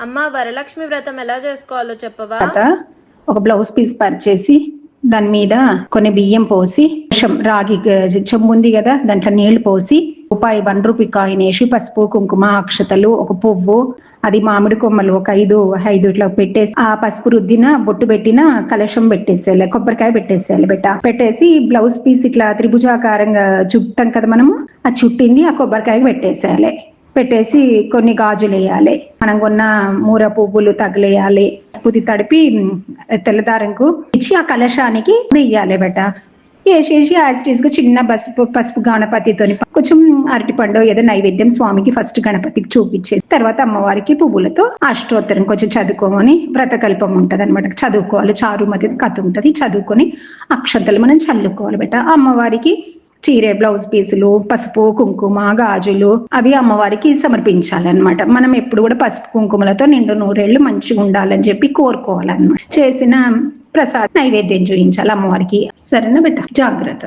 అమ్మ వరలక్ష్మి వ్రతం ఎలా చేసుకోవాలో చెప్పవా? ఒక బ్లౌజ్ పీస్ పరిచేసి దాని మీద కొన్ని బియ్యం పోసి రాగి చెంబు ఉంది కదా, దాంట్లో నీళ్లు పోసి రూపాయి 1 రూపీ కాయిన్ వేసి పసుపు కుంకుమ అక్షతలు ఒక పువ్వు అది మామిడి కొమ్మలు ఒక 5 ఇట్లా పెట్టేసి ఆ పసుపు రుద్దిన బొట్టు పెట్టిన కలశం పెట్టేసేయాలి, కొబ్బరికాయ పెట్టేసేయాలి. పెట్టేసి బ్లౌజ్ పీస్ ఇట్లా త్రిభుజాకారంగా చుట్టాం కదా మనము, ఆ చుట్టింది ఆ కొబ్బరికాయ పెట్టేసేయాలి. పెట్టేసి కొన్ని గాజులు వేయాలి, మనం కొన్న మూర పువ్వులు తగిలేయాలి, పుది తడిపి తెల్లదారంకు ఇచ్చి ఆ కలశానికి వెయ్యాలి బెట. వేసేసి యాజ్ గా చిన్న పసుపు గణపతితో కొంచెం అరటిపండు ఏదో నైవేద్యం స్వామికి ఫస్ట్ గణపతికి చూపించేసి తర్వాత అమ్మవారికి పువ్వులతో అష్టోత్తరం కొంచెం చదువుకోమని వ్రతకల్పం ఉంటది అనమాట, చదువుకోవాలి. చారుమతి కథ ఉంటది, చదువుకొని అక్షంతలు మనం చల్లుకోవాలి బెట. అమ్మవారికి చీరే బ్లౌజ్ పీసులు పసుపు కుంకుమ గాజులు అవి అమ్మవారికి సమర్పించాలన్నమాట. మనం ఎప్పుడు కూడా పసుపు కుంకుమలతో నిండు నూరేళ్లు మంచిగా ఉండాలని చెప్పి కోరుకోవాలన్నమాట. చేసిన ప్రసాద్ నైవేద్యం చూపించాలి అమ్మవారికి. సరేనా బెట్ట, జాగ్రత్త.